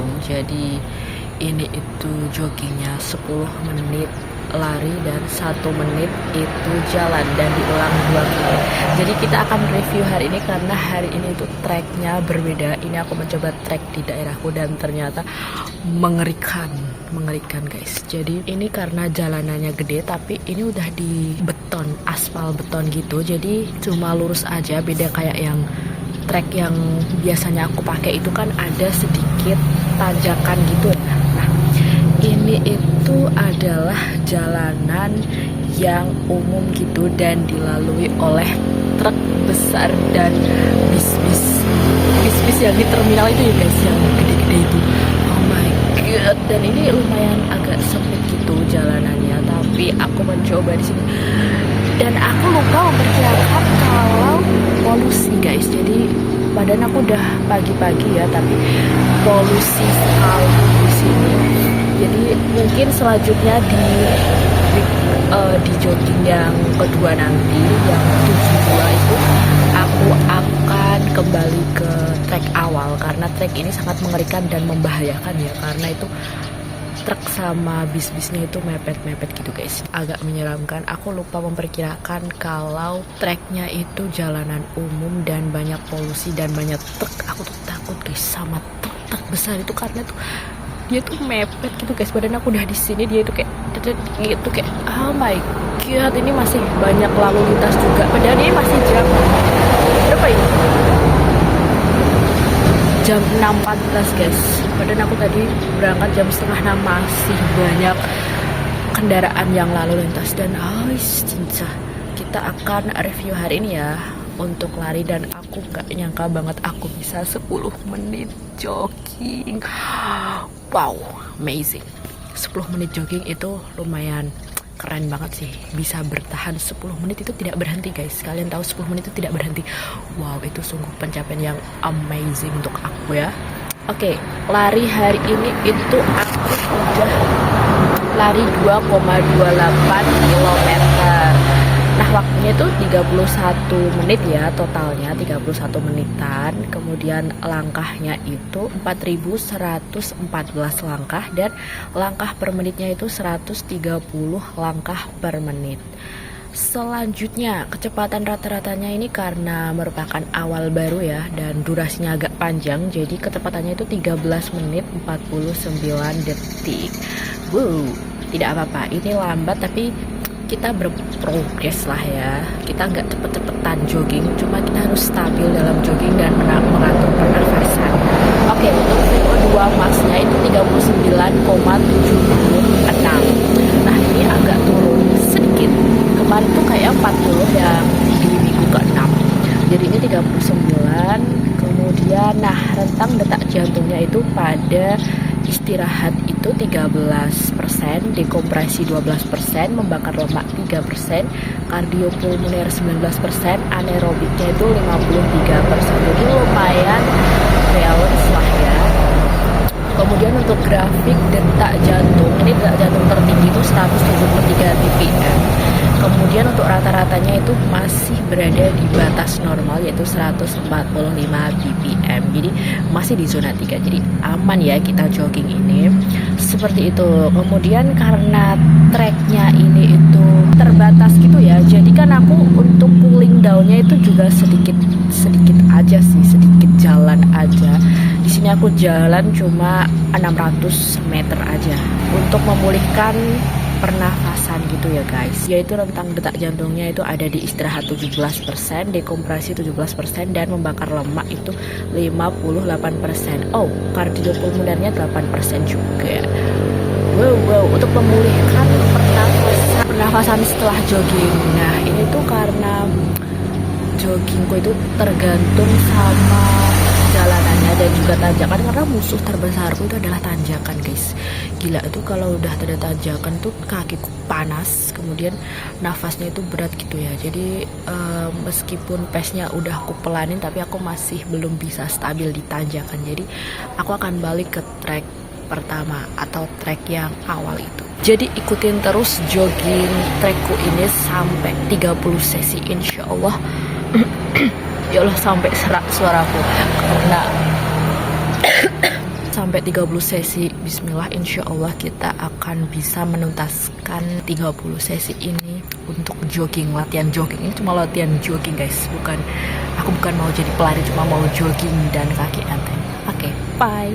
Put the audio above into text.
gitu. Jadi ini itu joggingnya 10 menit lari dan 1 menit itu jalan dan diulang 2 kali. Jadi kita akan review hari ini karena hari ini itu treknya berbeda. Ini aku mencoba trek di daerahku dan ternyata mengerikan guys. Jadi ini karena jalanannya gede tapi ini udah di beton, aspal beton gitu. Jadi cuma lurus aja, beda kayak yang trek yang biasanya aku pakai itu kan ada sedikit tanjakan gitu ya. Nah, ini itu adalah jalanan yang umum gitu dan dilalui oleh truk besar dan bis yang di terminal itu ya guys, yang gede-gede itu. Oh my god, dan ini lumayan agak sempit gitu jalanannya, tapi aku mencoba di sini dan aku lupa memperkirakan kalau polusi guys. Jadi badan aku udah pagi-pagi ya, tapi polusi sekali di sini. Jadi mungkin selanjutnya di jogging yang kedua nanti, yang 72 itu aku akan kembali ke trek awal karena trek ini sangat mengerikan dan membahayakan ya, karena itu truk sama bis-bisnya itu mepet-mepet gitu guys, agak menyeramkan. Aku lupa memperkirakan kalau treknya itu jalanan umum dan banyak polusi dan banyak truk. Aku tuh takut guys sama truk besar itu karena tuh dia tuh mepet gitu guys. Badan aku udah di sini, dia itu kayak gitu, kayak oh my god, ini masih banyak lalu lintas juga. Padahal ini masih jam berapa ini? Jam 6.14 guys. Padahal aku tadi berangkat jam 5:30, masih banyak kendaraan yang lalu lintas. Dan cinta, kita akan review hari ini ya untuk lari, dan aku gak nyangka banget aku bisa 10 menit jogging. Wow, amazing. 10 menit jogging itu lumayan keren banget sih, bisa bertahan 10 menit itu tidak berhenti guys. Kalian tahu 10 menit itu tidak berhenti. Wow, itu sungguh pencapaian yang amazing untuk aku ya. Oke, lari hari ini itu aku udah lari 2,28 km. Nah, waktunya itu 31 menit ya, totalnya 31 menitan. Kemudian langkahnya itu 4.114 langkah dan langkah per menitnya itu 130 langkah per menit. Selanjutnya, kecepatan rata-ratanya ini karena merupakan awal baru ya dan durasinya agak panjang, jadi kecepatannya itu 13 menit 49 detik. Wow, tidak apa-apa, ini lambat tapi kita berprogres lah ya. Kita nggak cepet-cepetan jogging, cuma kita harus stabil dalam jogging dan mengatur pernafasan. Oke, untuk VO2 max-nya itu 39,76. Nah, ini agak turun sedikit. Kemarin tuh kayak 40 yang di minggu ke-6. Jadi ini 39. Kemudian nah, rentang detak jantungnya itu pada istirahat itu 13%, dekompresi 12%, membakar lemak 3%, kardiopulmoner 19%, anaerobiknya itu 53%. Jadi lumayan balance lah ya. Kemudian untuk grafik detak jantung, ini detak jantung tertinggi itu 173 bpm. Kemudian untuk rata-ratanya itu masih berada di batas normal, yaitu 145 bpm. Jadi masih di zona 3, jadi aman ya kita jogging ini. Seperti itu. Kemudian karena treknya ini itu terbatas gitu ya, jadi kan aku untuk cooling downnya itu juga sedikit aja sih, sedikit jalan aja. Di sini aku jalan cuma 600 meter aja untuk memulihkan pernafasan gitu ya guys. Yaitu rentang detak jantungnya itu ada di istirahat 17%, dekompresi 17%, dan membakar lemak itu 58%. Oh, kardiopulmonernya 8% juga. Wow, untuk memulihkan pernafasan setelah jogging. Nah, ini tuh karena joggingku itu tergantung sama jalanannya dan juga tanjakan, karena musuh terbesarku itu adalah tanjakan guys. Gila, itu kalau udah ada tanjakan tuh kakiku panas, kemudian nafasnya itu berat gitu ya. Jadi meskipun pace-nya udah aku pelanin, tapi aku masih belum bisa stabil di tanjakan. Jadi aku akan balik ke trek pertama atau trek yang awal itu. Jadi ikutin terus jogging trekku ini sampai 30 sesi insya Allah. Ya Allah, sampai serak suaraku karena sampai sampai 30 sesi. Bismillah, insya Allah kita akan bisa menuntaskan 30 sesi ini untuk jogging. Latihan jogging ini cuma latihan jogging guys, aku bukan mau jadi pelari, cuma mau jogging dan kaki enteng. Oke, bye.